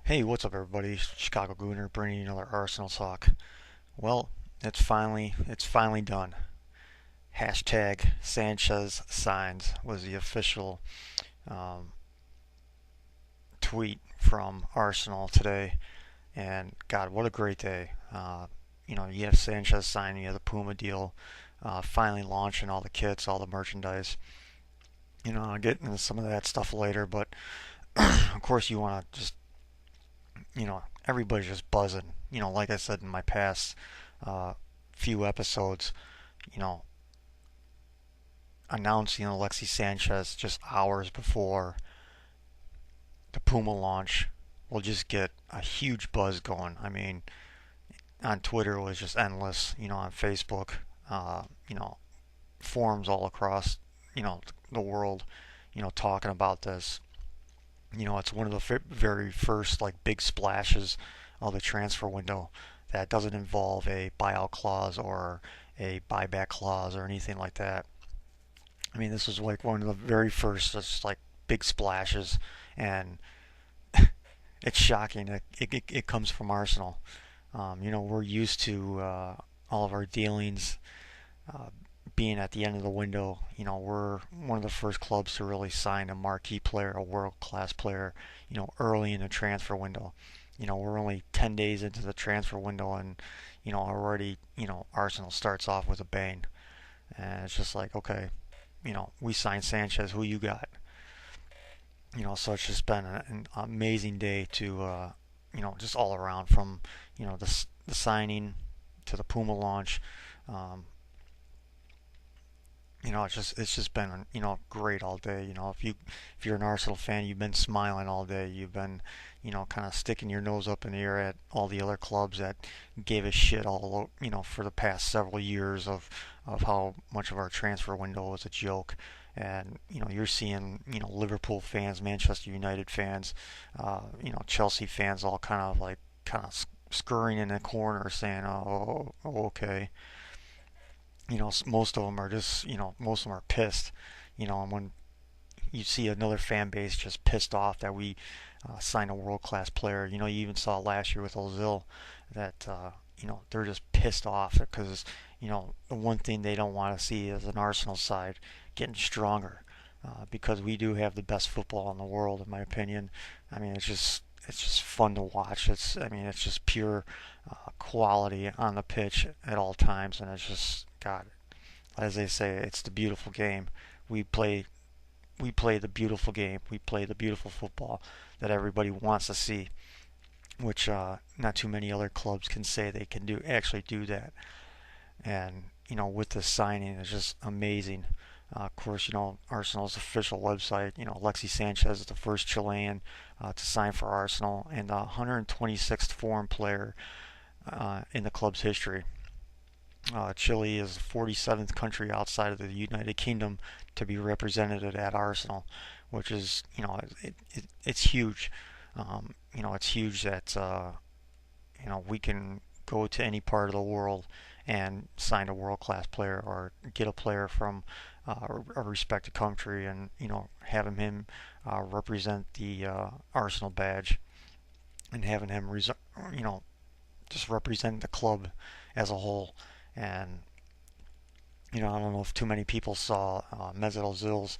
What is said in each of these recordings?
Hey, what's up, everybody? Chicago Gooner bringing you another Arsenal talk. Well, it's finally done. Hashtag Sanchez signs was the official um, tweet from Arsenal today, and God, what a great day! You have Sanchez signing, you have the Puma deal, finally launching all the kits, all the merchandise. I'll get into some of that stuff later, but of course, you want to just everybody's just buzzing. Like I said in my past uh, few episodes, you know, announcing Alexis Sanchez just hours before the Puma launch will just get a huge buzz going. I mean, on Twitter it was just endless. On Facebook, uh, you know, forums all across, the world, talking about this. It's one of the very first like big splashes of the transfer window that doesn't involve a buyout clause or a buyback clause or anything like that. I mean, this was like one of the very first just like big splashes, and it's shocking. It comes from Arsenal. We're used to all of our dealings uh, being at the end of the window. We're one of the first clubs to really sign a marquee player, a world-class player, early in the transfer window. We're only 10 days into the transfer window, and already, Arsenal starts off with a bang. And it's just like, okay, we signed Sanchez. Who you got? So it's just been an amazing day to, just all around from, the signing to the Puma launch. Um, it's just been great all day. If you're an Arsenal fan, you've been smiling all day. You've been kind of sticking your nose up in the air at all the other clubs that gave a shit for the past several years of how much of our transfer window was a joke. And you're seeing Liverpool fans, Manchester United fans, Chelsea fans all kind of scurrying in the corner saying, oh, okay. Most of them are just, most of them are pissed, and when you see another fan base just pissed off that we signed a world-class player, you even saw last year with Ozil that, they're just pissed off because, the one thing they don't want to see is an Arsenal side getting stronger, because we do have the best football in the world, in my opinion. I mean, it's just fun to watch. I mean, it's just pure quality on the pitch at all times, and it's just God. As they say, it's the beautiful game. We play we play the beautiful game. We play the beautiful football that everybody wants to see, which not too many other clubs can say they can actually do that. And with this signing, it's just amazing. Of course, Arsenal's official website. Alexis Sanchez is the first Chilean to sign for Arsenal and the 126th foreign player in the club's history. Chile is the 47th country outside of the United Kingdom to be represented at Arsenal, which is, it's huge. It's huge that, we can go to any part of the world and sign a world-class player or get a player from a respected country and, having him represent the Arsenal badge and having him, just represent the club as a whole. And I don't know if too many people saw Mesut Ozil's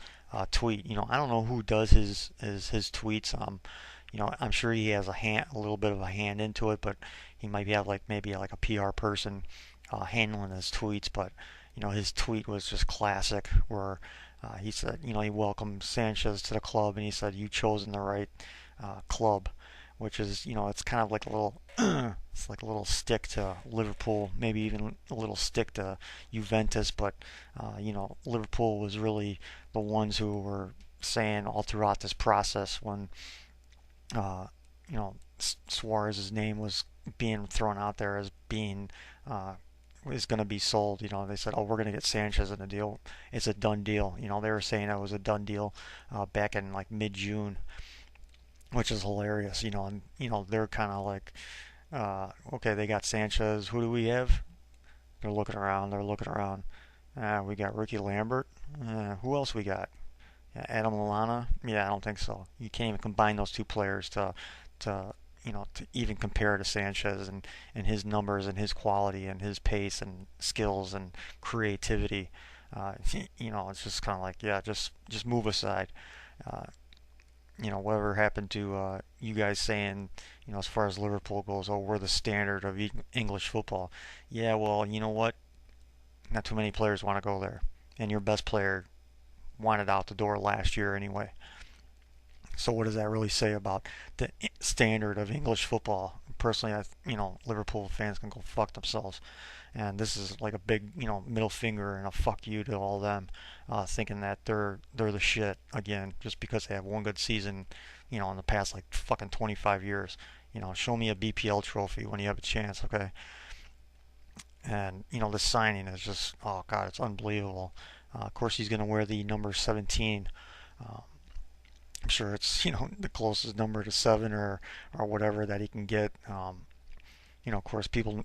tweet. I don't know who does his tweets. I'm sure he has a little bit of a hand into it, but he might have maybe like a PR person handling his tweets. But his tweet was just classic, where he said, he welcomed Sanchez to the club, and he said, "You chosen the right club," which is, it's kind of like a little it's like a little stick to Liverpool, maybe even a little stick to Juventus, but Liverpool was really the ones who were saying all throughout this process when uh, Suarez's name was being thrown out there as being is going to be sold. They said, "Oh, we're going to get Sanchez in the deal. It's a done deal." They were saying that was a done deal back in like mid-June, which is hilarious. And they're kind of like, okay, they got Sanchez. Who do we have? They're looking around. They're looking around. We got Ricky Lambert. Who else we got? Yeah, Adam Lallana. Yeah, I don't think so. You can't even combine those two players to to even compare to Sanchez and his numbers and his quality and his pace and skills and creativity. It's just kind of like, yeah, just move aside. Uh, whatever happened to you guys saying, as far as Liverpool goes, oh, we're the standard of English football. Yeah, well, you know what? Not too many players want to go there, and your best player wanted out the door last year anyway. So what does that really say about the standard of English football? Personally, Liverpool fans can go fuck themselves. And this is like a big, middle finger and a fuck you to all them, thinking that they're the shit again just because they have one good season, in the past like fucking 25 years. Show me a BPL trophy when you have a chance, okay? And the signing is just, oh god, it's unbelievable. Of course, he's gonna wear the number 17. Uh, I'm sure it's the closest number to 7 or whatever that he can get. Of course, people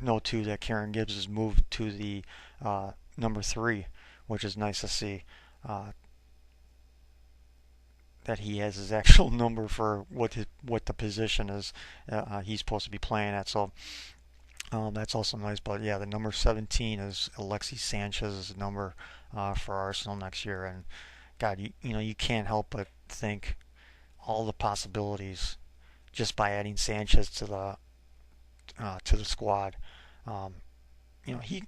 know too that Kieran Gibbs has moved to the number 3, which is nice to see. Uh, that he has his actual number for what the position is he's supposed to be playing at. So that's also nice. But yeah, the number 17 is Alexis Sanchez's number for Arsenal next year. And God, you can't help but think all the possibilities just by adding Sanchez to the squad. Um, he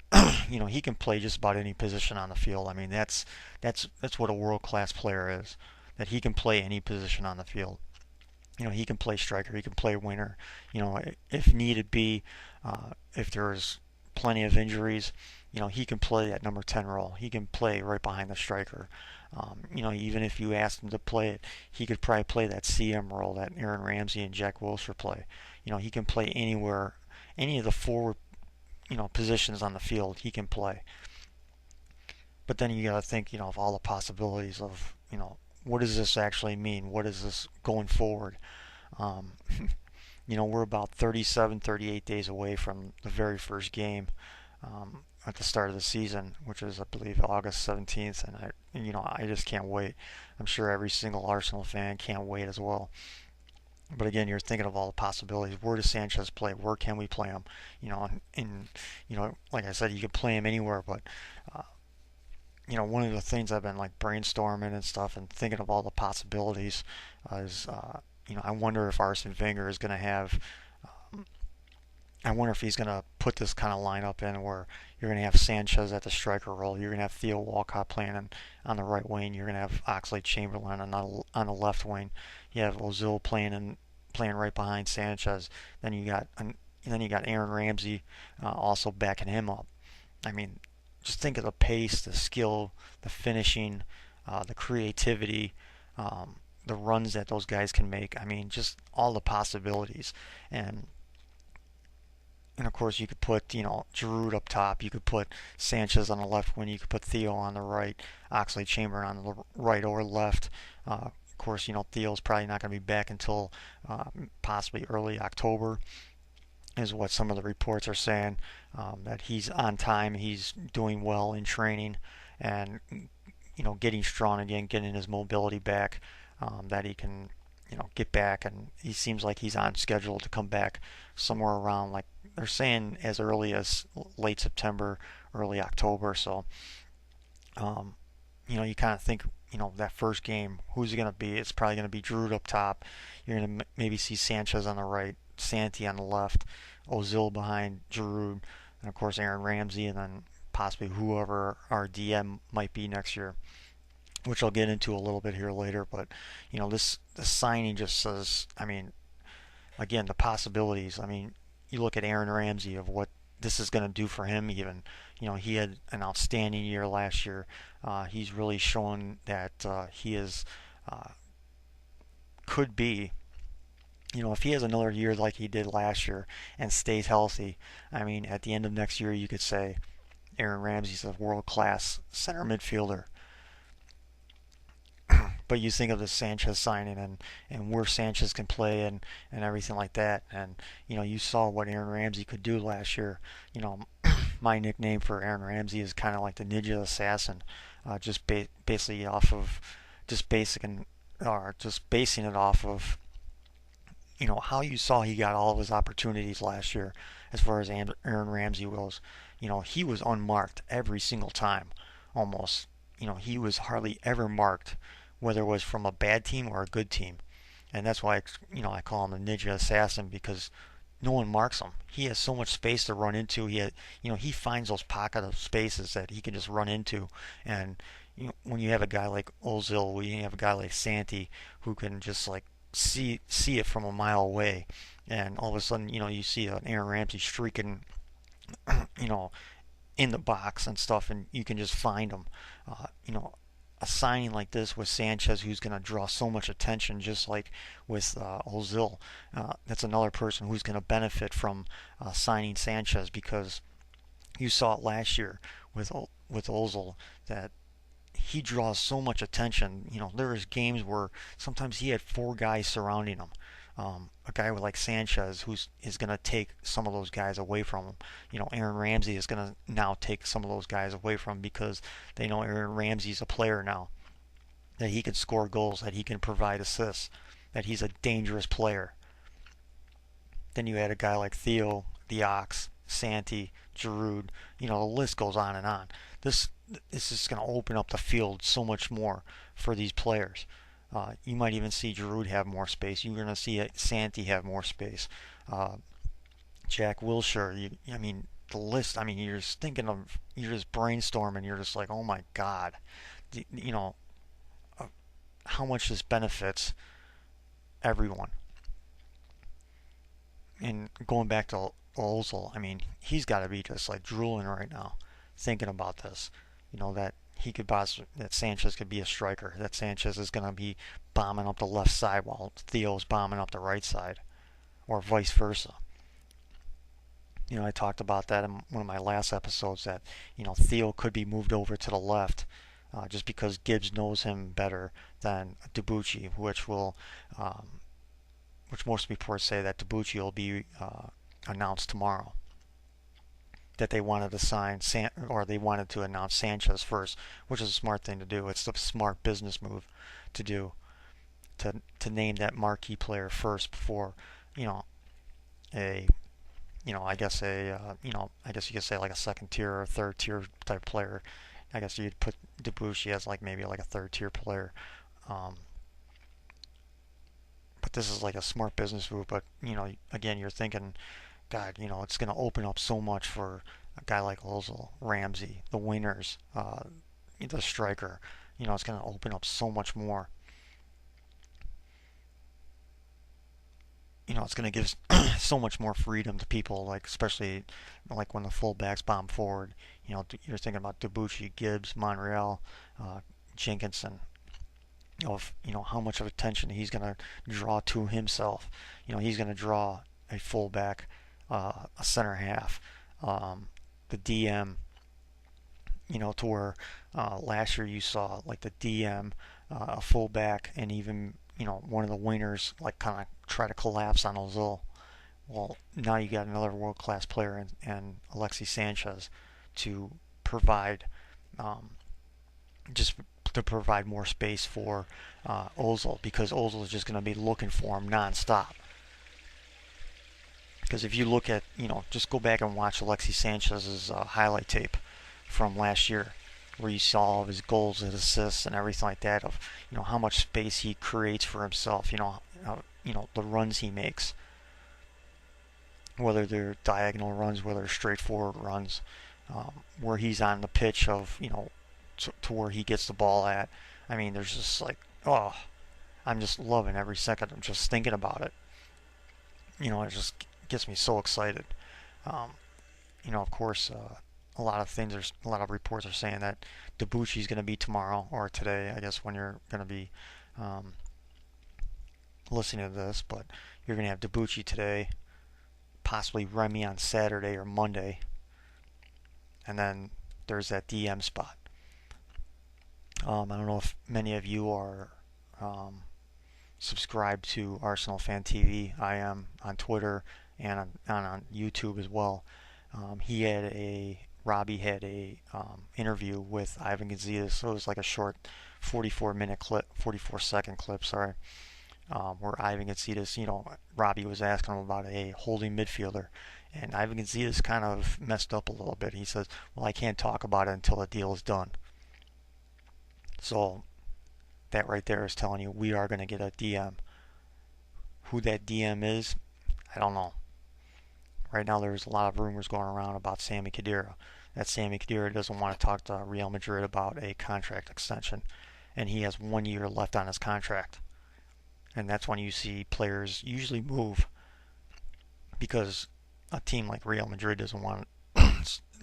he can play just about any position on the field. I mean, that's what a world class player is. That he can play any position on the field. He can play striker, he can play winger. If needed be, if there's plenty of injuries, he can play that number 10 role. He can play right behind the striker. Even if you asked him to play it, he could probably play that CM role that Aaron Ramsey and Jack Wilshere play. He can play anywhere, any of the forward, positions on the field. He can play. But then you got to think, of all the possibilities of, what does this actually mean? What is this going forward? Um, we're about 37, 38 days away from the very first game at the start of the season, which is, I believe, August 17th, and I just can't wait. I'm sure every single Arsenal fan can't wait as well. But again, you're thinking of all the possibilities. Where does Sanchez play? Where can we play him? And like I said, you can play him anywhere. But uh, one of the things I've been like brainstorming and stuff, and thinking of all the possibilities, is I wonder if Arsene Wenger is going to have. I wonder if he's going to put this kind of lineup in where you're going to have Sanchez at the striker role. You're going to have Theo Walcott playing on the right wing. You're going to have Oxlade-Chamberlain on the left wing. You have Ozil playing right behind Sanchez. Then you got Aaron Ramsey also backing him up. I mean, just think of the pace, the skill, the finishing, the creativity, the runs that those guys can make. I mean, just all the possibilities. And of course, you could put, Giroud up top. You could put Sanchez on the left wing. You could put Theo on the right, Oxlade-Chamberlain on the right or left. Of course, Theo's probably not going to be back until possibly early October, is what some of the reports are saying. That he's on time, he's doing well in training, and getting strong again, getting his mobility back. That he can get back, and he seems like he's on schedule to come back somewhere around, like they're saying, as early as late September, early October. So, you kind of think, that first game, who's it going to be? It's probably going to be Giroud up top. You're going to maybe see Sanchez on the right, Santi on the left, Ozil behind Giroud, and of course Aaron Ramsey, and then possibly whoever our DM might be next year, which I'll get into a little bit here later. But this signing just says, I mean, again, the possibilities. I mean, you look at Aaron Ramsey of what this is going to do for him. Even he had an outstanding year last year. He's really shown that he is could be. If he has another year like he did last year and stays healthy, I mean, at the end of next year, you could say Aaron Ramsey's a world-class center midfielder. But you think of the Sanchez signing and where Sanchez can play and everything like that. And, you saw what Aaron Ramsey could do last year. My nickname for Aaron Ramsey is kind of like the Ninja Assassin, just basically off of just basing it off of how you saw he got all of his opportunities last year as far as Aaron Ramsey goes. He was unmarked every single time, almost. He was hardly ever marked, whether it was from a bad team or a good team. And that's why, I call him the ninja assassin because no one marks him. He has so much space to run into. He finds those pocket of spaces that he can just run into. And when you have a guy like Ozil, when you have a guy like Santi, who can just like see it from a mile away, and all of a sudden, you see an Aaron Ramsey streaking, you know, in the box and stuff, and you can just find him. Uh, you know, a signing like this with Sanchez, who's going to draw so much attention, just like with Ozil, that's another person who's going to benefit from signing Sanchez because you saw it last year with Ozil that he draws so much attention. There is games where sometimes he had four guys surrounding him. A guy with like Sanchez who's is going to take some of those guys away from him. Aaron Ramsey is going to now take some of those guys away from him because they know Aaron Ramsey's a player now, that he can score goals, that he can provide assists, that he's a dangerous player. Then you had a guy like Theo, the Ox, Santi, Giroud. The list goes on and on. This is just going to open up the field so much more for these players. You might even see Giroud have more space. You're going to see Santi have more space. Uh, Jack Wilshere. I mean, the list. I mean, you're just brainstorming. You're just like, oh my God, you know, uh, how much this benefits everyone. And going back to Ozil, I mean, he's got to be just like drooling right now, thinking about this. That he could that Sanchez could be a striker. That Sanchez is going to be bombing up the left side while Theo's bombing up the right side, or vice versa. I talked about that in one of my last episodes that Theo could be moved over to the left. Just because Gibbs knows him better than Debuchy, which most reports say that Debuchy will be announced tomorrow. That they wanted to or they wanted to announce Sanchez first, which is a smart thing to do. It's the smart business move to do, to name that marquee player first before, a, I guess you could say like a second tier or third tier type player. I guess you'd put Debuchy as like maybe like a third tier player. Um, but this is like a smart business move. But again, you're thinking, God, it's going to open up so much for a guy like Ozil, Ramsey, the wingers, the striker. It's going to open up so much more. It's going to give so much more freedom to people, like especially like when the fullbacks bomb forward. You're thinking about Debuchy, Gibbs, Monreal, Jenkinson. Of how much of attention he's going to draw to himself. He's going to draw a fullback, a center half, the DM. To where last year you saw like the DM, a fullback, and even one of the wingers like kind of try to collapse on Ozil. Well, now you got another world-class player and Alexis Sanchez to provide, just to provide more space for Ozil, because Ozil is just going to be looking for him nonstop. Because if you look at, just go back and watch Alexis Sanchez's highlight tape from last year, where you saw all of his goals and assists and everything like that, of how much space he creates for himself, the runs he makes, whether they're diagonal runs, whether they're straightforward runs, where he's on the pitch of to where he gets the ball at. I mean, there's just like, oh, I'm just loving every second. I'm just thinking about it. It just gets me so excited. Um, of course, a lot of reports are saying that Debuchy is going to be tomorrow or today, I guess, when you're going to be um, listening to this. But you're going to have Debuchy today, possibly Remy on Saturday or Monday, and then there's that DM spot. I don't know if many of you are subscribed to Arsenal Fan TV. I am on Twitter and on YouTube as well. Robbie had a interview with Ivan Gazidis, so it was like a short 44 second clip, sorry, where Ivan Gazidis, Robbie was asking him about a holding midfielder, and Ivan Gazidis kind of messed up a little bit. He says, "Well, I can't talk about it until the deal is done." So that right there is telling you we are going to get a DM. Who that DM is, I don't know. Right now, there's a lot of rumors going around about Sami Khedira. That Sami Khedira doesn't want to talk to Real Madrid about a contract extension, and he has 1 year left on his contract. And that's when you see players usually move because a team like Real Madrid doesn't want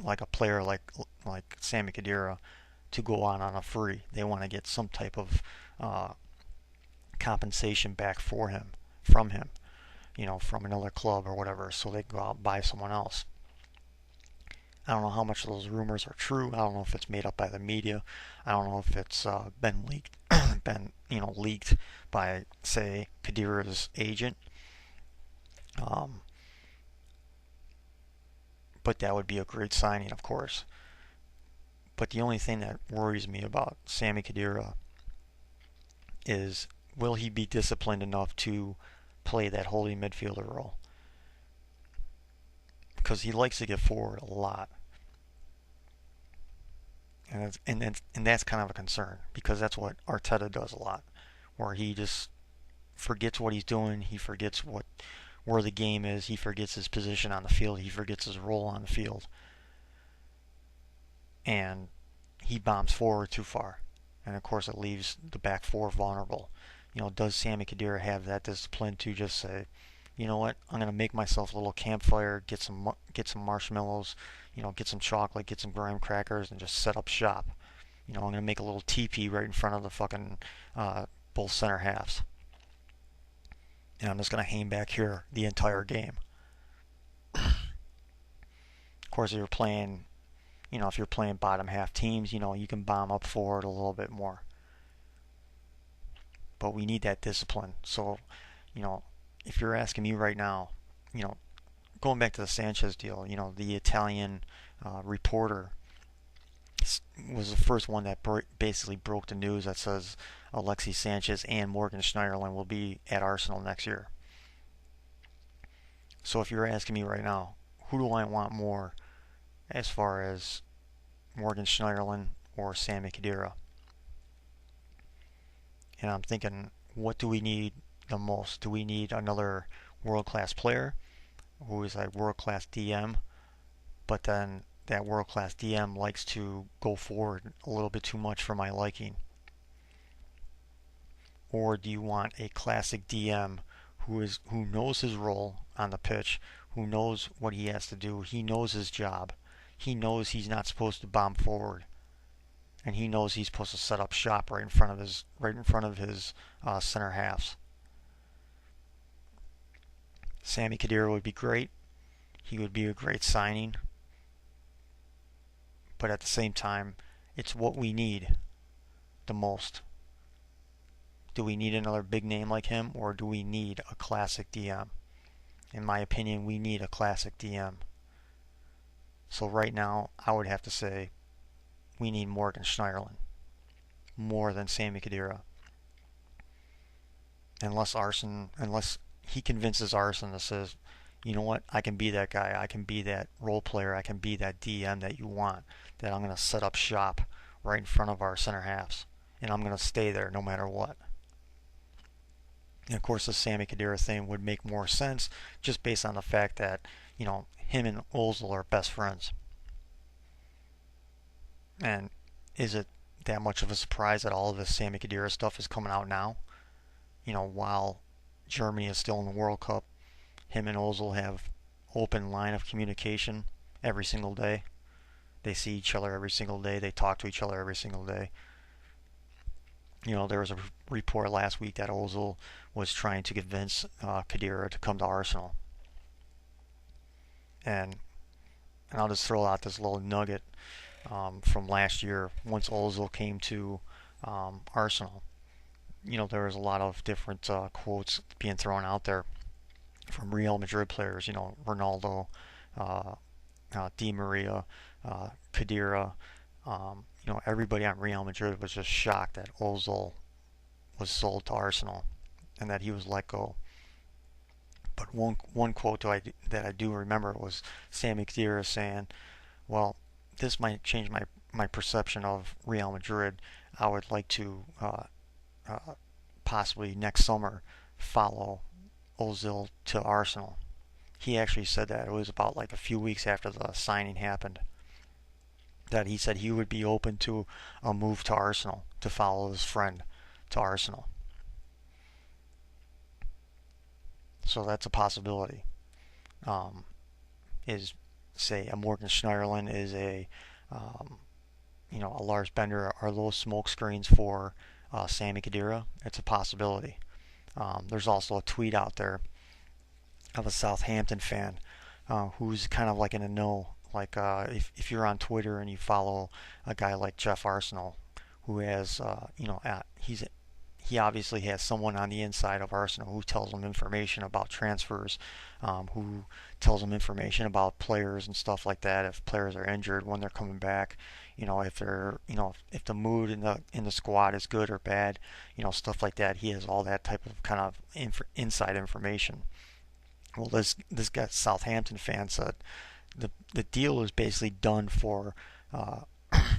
like a player like Sami Khedira to go on a free. They want to get some type of uh, compensation back for him from him, from another club or whatever, so they go out and buy someone else. I don't know how much of those rumors are true. I don't know if it's made up by the media. I don't know if it's been leaked, leaked by, say, Khedira's agent. Um, but that would be a great signing, of course. But the only thing that worries me about Sami Khedira is, will he be disciplined enough to play that holding midfielder role? Because he likes to get forward a lot. And that's kind of a concern, because that's what Arteta does a lot, where he just forgets what he's doing. He forgets where the game is. He forgets his position on the field. He forgets his role on the field. And he bombs forward too far. And of course, it leaves the back four vulnerable. Does Sami Khedira have that discipline to just say, you know what, I'm gonna make myself a little campfire, get some marshmallows, get some chocolate, get some graham crackers, and just set up shop. I'm gonna make a little teepee right in front of the fucking both center halves, and I'm just gonna hang back here the entire game. Of course, if you're playing bottom half teams, you can bomb up forward a little bit more. But we need that discipline. So, if you're asking me right now, going back to the Sanchez deal, the Italian reporter was the first one that basically broke the news that says Alexis Sanchez and Morgan Schneiderlin will be at Arsenal next year. So if you're asking me right now, who do I want more as far as Morgan Schneiderlin or Sami Khedira? And I'm thinking, what do we need the most? Do we need another world-class player who is a world-class DM, but then that world-class DM likes to go forward a little bit too much for my liking? Or do you want a classic DM who knows his role on the pitch, who knows what he has to do, he knows his job, he knows he's not supposed to bomb forward, and he knows he's supposed to set up shop right in front of his center halves? Sami Khedira would be great. He would be a great signing. But at the same time, it's what we need the most. Do we need another big name like him, or do we need a classic DM? In my opinion, we need a classic DM. So right now, I would have to say we need Morgan Schneiderlin more than Sami Khedira. Unless he convinces Arsene that says, you know what, I can be that guy, I can be that role player, I can be that DM that you want, that I'm going to set up shop right in front of our center halves, and I'm going to stay there no matter what. And of course, the Sami Khedira thing would make more sense just based on the fact that, him and Ozil are best friends. And is it that much of a surprise that all of this Sami Khedira stuff is coming out now? While Germany is still in the World Cup, him and Ozil have open line of communication every single day. They see each other every single day. They talk to each other every single day. There was a report last week that Ozil was trying to convince Khedira to come to Arsenal. And I'll just throw out this little nugget from last year. Once Ozil came to Arsenal, there was a lot of different quotes being thrown out there from Real Madrid players. Ronaldo, Di Maria, Khedira. Everybody on Real Madrid was just shocked that Ozil was sold to Arsenal. and that he was let go. But one quote that I do remember was Sammy Khedira saying, "Well, this might change my perception of Real Madrid. I would like to uh, possibly next summer follow Ozil to Arsenal." He actually said that. It was about like a few weeks after the signing happened that he said he would be open to a move to Arsenal to follow his friend to Arsenal. So that's a possibility. Um, is say a Morgan Schneiderlin is a um, a Lars Bender, are those smoke screens for Sammy Khedira? It's a possibility. There's also a tweet out there of a Southampton fan who's kind of like in a know. Like if you're on Twitter and you follow a guy like Jeff Arsenal, who has he obviously has someone on the inside of Arsenal who tells him information about transfers, who tells him information about players and stuff like that. If players are injured, when they're coming back, if they're, if the mood in the squad is good or bad, stuff like that. He has all that type of kind of inside information. Well, this guy Southampton fan said the deal is basically done for uh,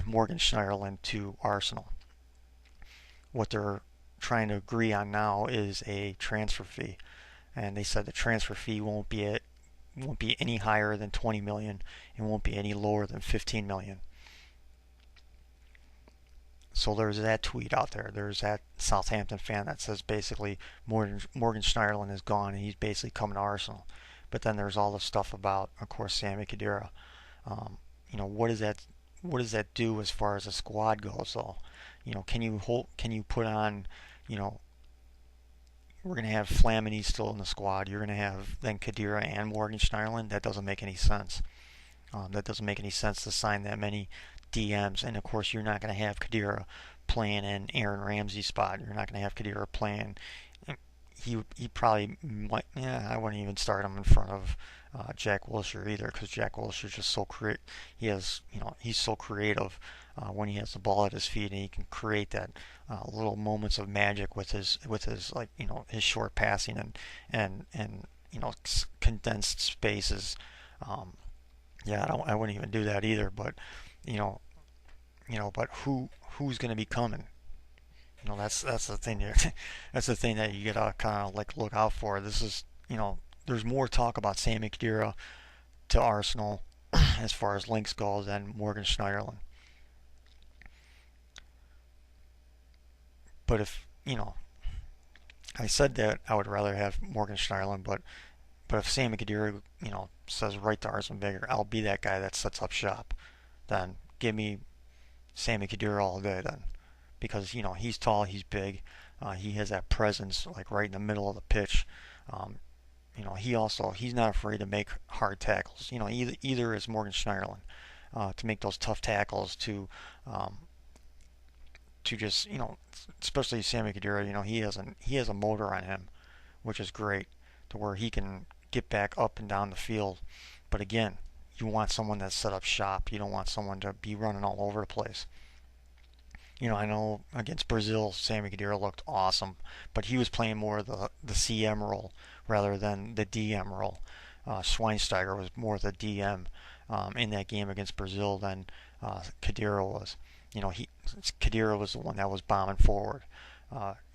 Morgan Schneiderlin to Arsenal. What they're trying to agree on now is a transfer fee, and they said the transfer fee won't be any higher than 20 million and won't be any lower than 15 million. So there's that tweet out there. There's that Southampton fan that says basically Morgan Schneiderlin is gone and he's basically coming to Arsenal. But then there's all the stuff about, of course, Sammy Khedira. Um, what does that do as far as the squad goes? Though, can you put on, you know, we're going to have Flamini still in the squad. You're going to have then Khedira and Morgan Schneiderlin. That doesn't make any sense. That doesn't make any sense to sign that many DMs. And of course, you're not going to have Khedira playing in Aaron Ramsey's spot. You're not going to have Khedira playing. He probably might. Yeah, I wouldn't even start him in front of Jack Wilshere either, because Jack Wilshere's just so he's so creative when he has the ball at his feet, and he can create that little moments of magic with his his short passing and condensed spaces. Yeah, I wouldn't even do that either. But you know, but who's going to be coming? That's the thing. That's the thing that you gotta kind of like look out for. This is there's more talk about Sammy Khedira to Arsenal as far as links go than Morgan Schneiderlin. But if I said that I would rather have Morgan Schneiderlin, but if Sammy Khedira says right to Arsene Wenger, I'll be that guy that sets up shop. Then give me Sammy Khedira all day then, because he's tall, he's big, he has that presence like right in the middle of the pitch. Um, he's not afraid to make hard tackles. Either is Morgan Schneiderlin to make those tough tackles um, to just especially Sammy Khedira. He has a motor on him, which is great, to where he can get back up and down the field. But again, you want someone that's set up shop. You don't want someone to be running all over the place. I know against Brazil, Sammy Khedira looked awesome, but he was playing more the CM role rather than the DM role. Schweinsteiger was more the DM in that game against Brazil than Khedira was. Khedira was the one that was bombing forward.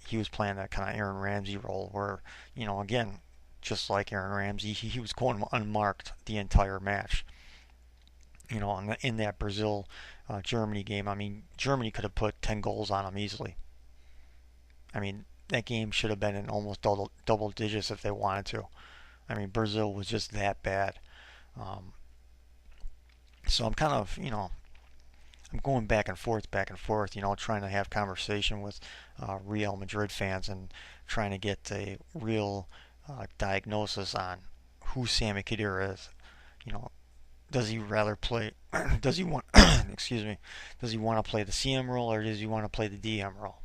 He was playing that kind of Aaron Ramsey role where, again, just like Aaron Ramsey, he was going unmarked the entire match. In that Brazil Germany game, I mean, Germany could have put 10 goals on them easily. I mean, that game should have been in almost double digits if they wanted to. I mean, Brazil was just that bad. Um, so I'm kind of, I'm going back and forth, trying to have conversation with Real Madrid fans and trying to get a real diagnosis on who Sammy Khedira is. Does he rather play? Does he want? Excuse me. Does he want to play the CM role or does he want to play the DM role?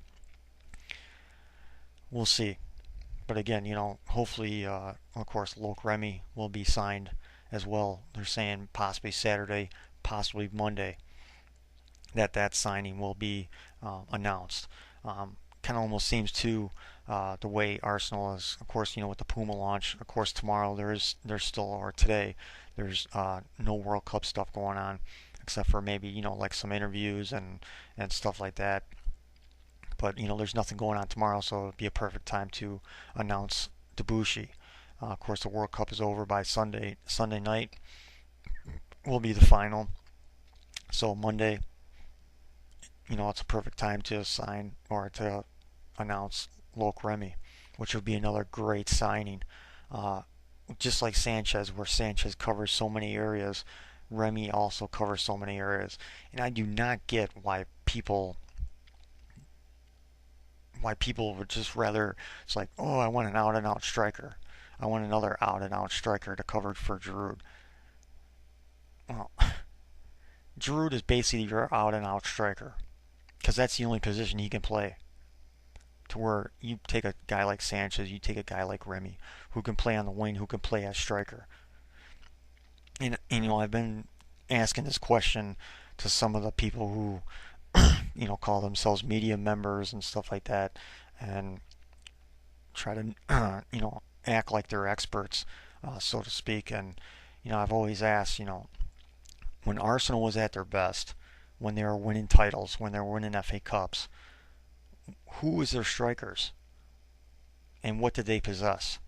We'll see. But again, hopefully, of course, Loc Remy will be signed as well. They're saying possibly Saturday, possibly Monday, that signing will be announced. kind of almost seems to the way Arsenal is. Of course, with the Puma launch. Of course, tomorrow there's still, or today there's no World Cup stuff going on, except for maybe like some interviews and stuff like that. But there's nothing going on tomorrow, so it'd be a perfect time to announce Debussy. Of course, the World Cup is over by Sunday. Sunday night will be the final. So Monday, it's a perfect time to sign or to announce Loc Remy, which would be another great signing. Uh, just like Sanchez, where Sanchez covers so many areas, Remy also covers so many areas, and I do not get why people would just rather. It's like, oh, I want an out and out striker. I want another out and out striker to cover for Giroud. Well, Giroud is basically your out and out striker because that's the only position he can play. To where you take a guy like Sanchez, you take a guy like Remy, who can play on the wing, who can play as striker. And I've been asking this question to some of the people who call themselves media members and stuff like that, and try to act like they're experts, so to speak. And I've always asked, when Arsenal was at their best, when they were winning titles, when they were winning FA Cups, who was their strikers, and what did they possess?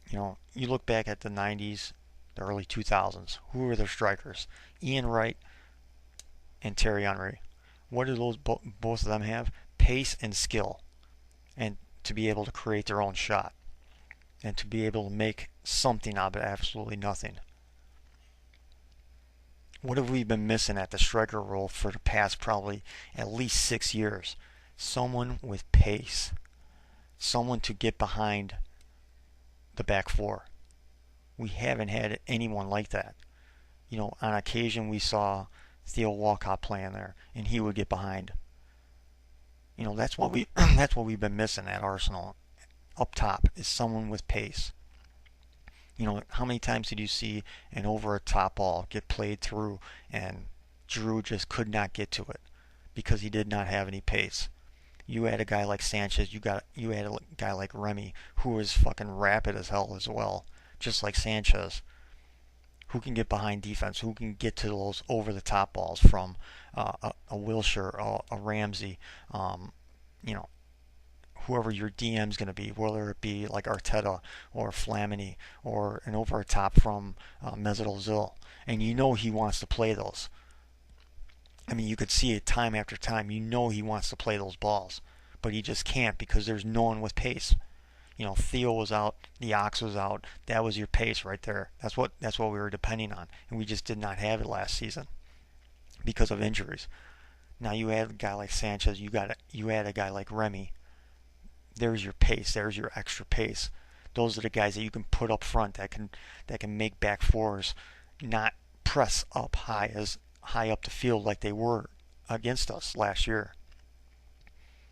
You look back at the 90s, the early 2000s. Who were their strikers? Ian Wright and Thierry Henry. What do both of them have? Pace and skill, and to be able to create their own shot, and to be able to make something out of absolutely nothing. What have we been missing at the striker role for the past probably at least 6 years? Someone with pace. Someone to get behind the back four. We haven't had anyone like that. On occasion we saw Theo Walcott playing there, and he would get behind. That's what that's what we've been missing at Arsenal. Up top is someone with pace. How many times did you see an over a top ball get played through and Giroud just could not get to it because he did not have any pace? You had a guy like Sanchez, you had a guy like Remy who was fucking rapid as hell as well, just like Sanchez, who can get behind defense, who can get to those over the top balls from a Wilshere, a Ramsey, you know, whoever your DM's going to be, whether it be like Arteta or Flamini or an over top from Mesut Ozil, and he wants to play those. I mean, you could see it time after time. He wants to play those balls, but he just can't because there's no one with pace. Theo was out, the Ox was out. That was your pace right there. That's what we were depending on, and we just did not have it last season because of injuries. Now you add a guy like Sanchez, you add a guy like Remy. There's your pace. There's your extra pace. Those are the guys that you can put up front that can make back fours not press up high up the field like they were against us last year,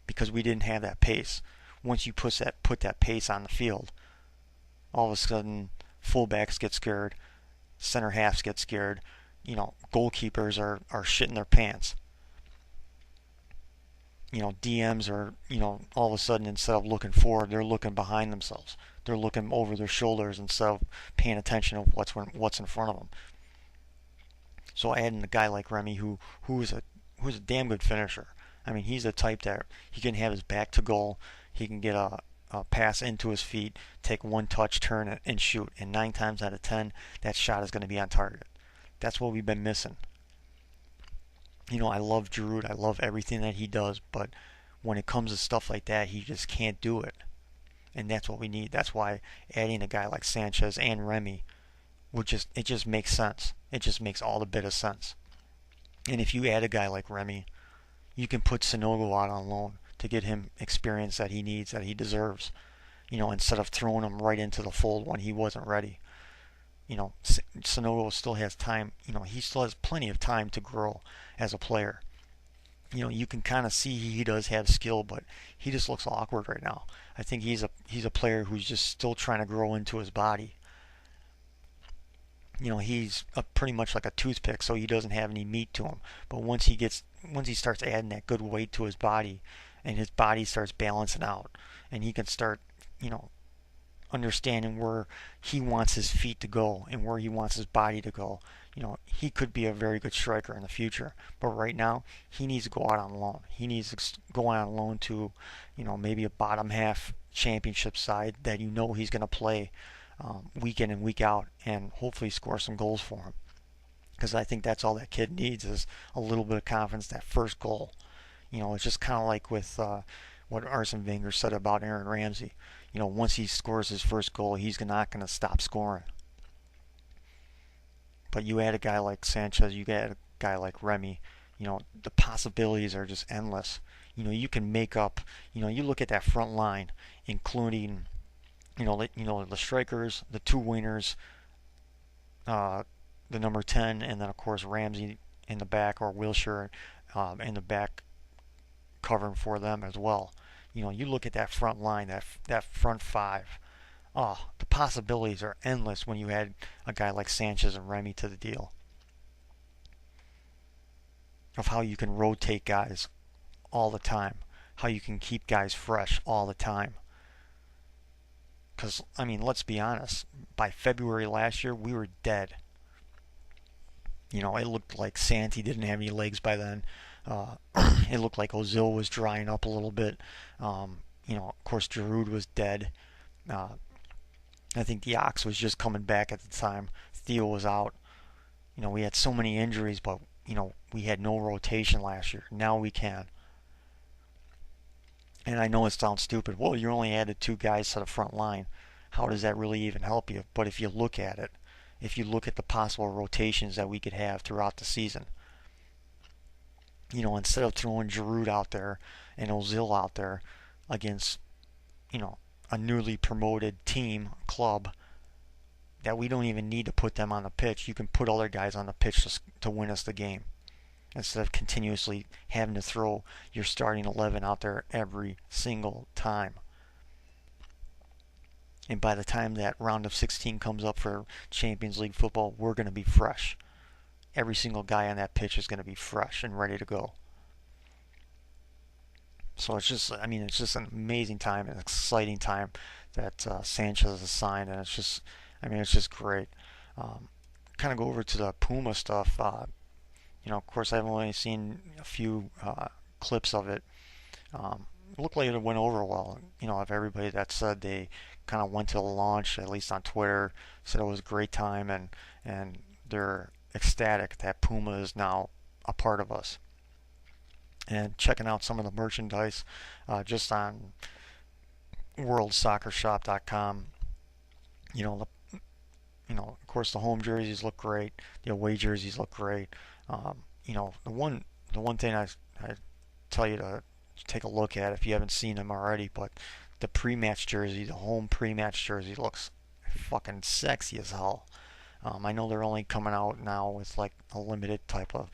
because we didn't have that pace. Once you put that pace on the field, all of a sudden fullbacks get scared, center halves get scared, goalkeepers are shitting their pants. DMs are, all of a sudden, instead of looking forward, they're looking behind themselves. They're looking over their shoulders instead of paying attention to what's in front of them. So adding a guy like Remy, who's a damn good finisher. I mean, he's the type that he can have his back to goal. He can get a pass into his feet, take one touch, turn and shoot. And 9 times out of 10, that shot is going to be on target. That's what we've been missing. I love Giroud. I love everything that he does. But when it comes to stuff like that, he just can't do it. And that's what we need. That's why adding a guy like Sanchez and Remy it just makes sense. It just makes all the bit of sense. And if you add a guy like Remy, you can put Sanogo out on loan to get him experience that he needs, that he deserves. Instead of throwing him right into the fold when he wasn't ready. Sanogo still has time. He still has plenty of time to grow as a player. You can kind of see he does have skill, but he just looks awkward right now. I think he's a player who's just still trying to grow into his body. He's pretty much like a toothpick, so he doesn't have any meat to him. But once he starts adding that good weight to his body, and his body starts balancing out, and he can start, you know, understanding where he wants his feet to go and where he wants his body to go. He could be a very good striker in the future. But right now, he needs to go out on loan. He needs to go out on loan to, maybe a bottom half championship side that he's going to play week in and week out and hopefully score some goals for him. Because I think that's all that kid needs is a little bit of confidence, that first goal. It's just kind of like with what Arsene Wenger said about Aaron Ramsey. Once he scores his first goal, he's not going to stop scoring. But you add a guy like Sanchez, you add a guy like Remy, the possibilities are just endless. You can make up. You look at that front line, including the strikers, the two wingers, uh, the number 10, and then of course Ramsey in the back, or Wilshire in the back covering for them as well. You look at that front line, that front five. Oh, the possibilities are endless when you add a guy like Sanchez and Remy to the deal. Of how you can rotate guys all the time, how you can keep guys fresh all the time. Because, I mean, let's be honest, by February last year, we were dead. It looked like Santi didn't have any legs by then. It looked like Ozil was drying up a little bit. Of course, Giroud was dead. Uh, I think the Ox was just coming back at the time. Theo was out. We had so many injuries, but, we had no rotation last year. Now we can. And I know it sounds stupid. Well, you only added two guys to the front line. How does that really even help you? But if you look at it, if you look at the possible rotations that we could have throughout the season, instead of throwing Giroud out there and Ozil out there against, a newly promoted team, club, that we don't even need to put them on the pitch. You can put other guys on the pitch to win us the game instead of continuously having to throw your starting 11 out there every single time. And by the time that round of 16 comes up for Champions League football, we're going to be fresh. Every single guy on that pitch is going to be fresh and ready to go. So it's just an amazing time, an exciting time that Sanchez has signed, and it's just great. Kind of go over to the Puma stuff. Of course, I've only seen a few clips of it. It looked like it went over well. Of everybody that said they kind of went to the launch, at least on Twitter, said it was a great time, and they're ecstatic that Puma is now a part of us. And checking out some of the merchandise just on worldsoccershop.com. Of course, the home jerseys look great. The away jerseys look great. The one thing I tell you to take a look at if you haven't seen them already, but the pre-match jersey, the home pre-match jersey looks fucking sexy as hell. I know they're only coming out now with like a limited type of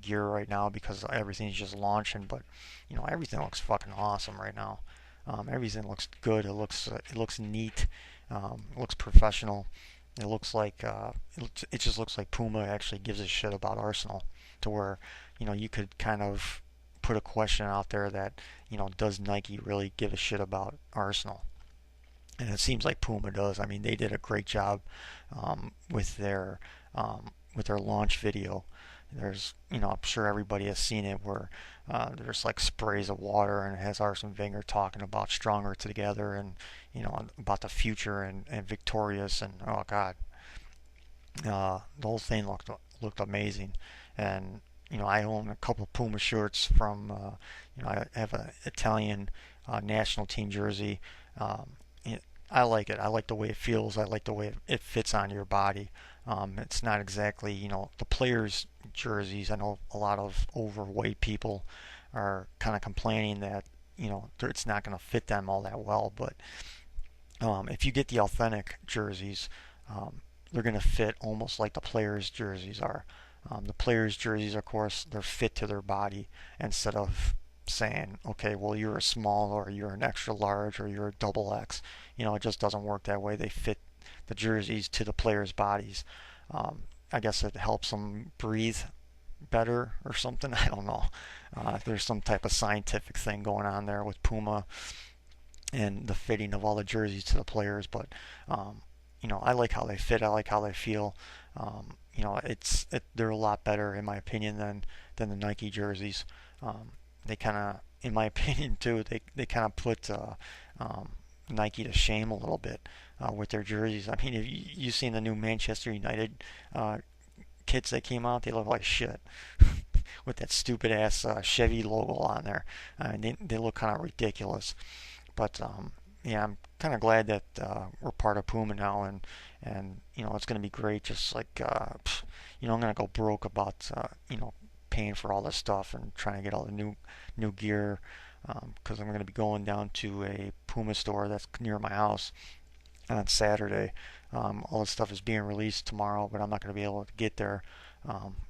gear right now because everything's just launching, but everything looks fucking awesome right now. Everything looks good. It looks neat. It looks professional. It just looks like Puma actually gives a shit about Arsenal, to where you could kind of put a question out there that does Nike really give a shit about Arsenal? And it seems like Puma does. I mean, they did a great job with their launch video. I'm sure everybody has seen it, where there's like sprays of water, and it has Arsene Wenger talking about stronger together, and about the future, and victorious, and oh god, the whole thing looked amazing. And I own a couple of Puma shirts from I have an Italian national team jersey. I like it. I like the way it feels. I like the way it fits on your body. It's not exactly, the players' jerseys. I know a lot of overweight people are kind of complaining that, it's not going to fit them all that well. But if you get the authentic jerseys, they're going to fit almost like the players' jerseys are. The players' jerseys, of course, they're fit to their body, instead of saying, okay, well, you're a small, or you're an extra large, or you're a double X. It just doesn't work that way. They fit the jerseys to the players' bodies. I guess it helps them breathe better or something. I don't know. There's some type of scientific thing going on there with Puma and the fitting of all the jerseys to the players. But I like how they fit. I like how they feel. They're a lot better in my opinion than the Nike jerseys. They kind of, in my opinion too, they kind of put Nike to shame a little bit with their jerseys. I mean, if you seen the new Manchester United kits that came out, they look like shit with that stupid ass Chevy logo on there. They look kind of ridiculous. But yeah, I'm kind of glad that we're part of Puma now, and it's going to be great. Just like I'm going to go broke about paying for all this stuff and trying to get all the new gear because I'm going to be going down to a Puma store that's near my house on Saturday. All this stuff is being released tomorrow, but I'm not going to be able to get there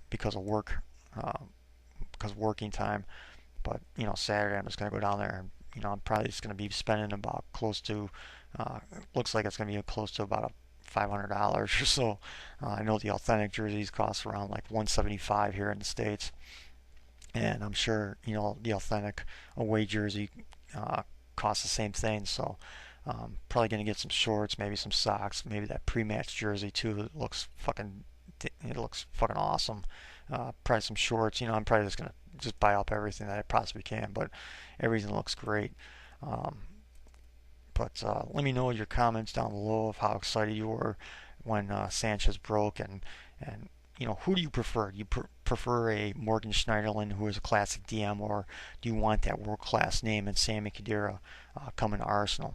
because of work, because of working time. But Saturday I'm just going to go down there and I'm probably just going to be spending about close to, looks like it's going to be close to about $500 or so. I know the authentic jerseys cost around like 175 here in the States, and I'm sure the authentic away jersey costs the same thing. So probably going to get some shorts, maybe some socks, maybe that pre-match jersey too. It looks fucking awesome. Probably some shorts. I'm probably just going to just buy up everything that I possibly can, but everything looks great. But let me know your comments down below of how excited you were when Sanchez broke, and who do you prefer? Do you prefer a Morgan Schneiderlin who is a classic DM, or do you want that world-class name in Sammy Khedira coming to Arsenal?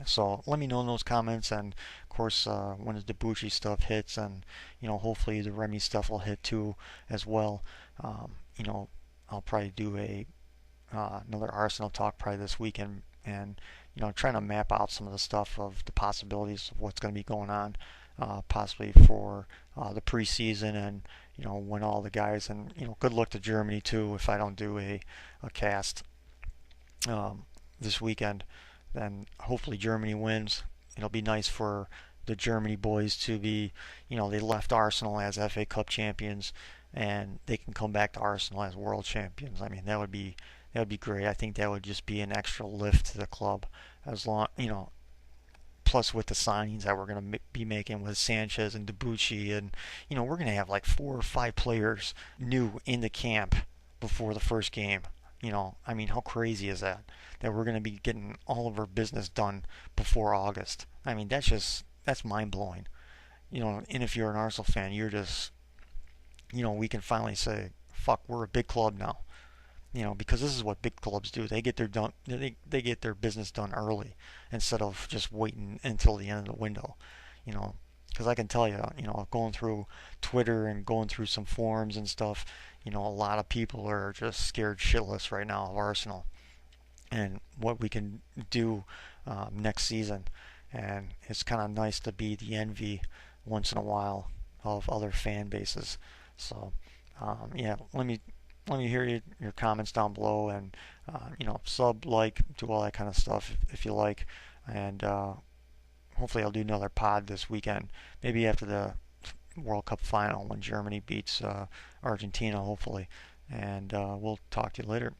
So let me know in those comments, and of course when the Debuchy stuff hits, and hopefully the Remy stuff will hit too as well. I'll probably do another Arsenal talk probably this weekend, and trying to map out some of the stuff of the possibilities of what's going to be going on, possibly for the preseason, and when all the guys, and good luck to Germany too if I don't do a cast this weekend. Then hopefully Germany wins. It'll be nice for the Germany boys to be, they left Arsenal as FA Cup champions, and they can come back to Arsenal as world champions. I mean, that would be great. I think that would just be an extra lift to the club, as long, plus with the signings that we're going to be making with Sanchez and Debuchy, and we're going to have like 4 or 5 players new in the camp before the first game. I mean, how crazy is that? That we're going to be getting all of our business done before August. I mean, that's mind blowing. And if you're an Arsenal fan, you're just, we can finally say, fuck, we're a big club now. Because this is what big clubs do. They get they get their business done early instead of just waiting until the end of the window. Because I can tell you, going through Twitter and going through some forums and stuff, a lot of people are just scared shitless right now of Arsenal and what we can do next season. And it's kind of nice to be the envy once in a while of other fan bases. So, yeah, let me hear your comments down below, and sub, like, do all that kind of stuff if you like, and hopefully I'll do another pod this weekend, maybe after the World Cup final when Germany beats Argentina, hopefully, and we'll talk to you later.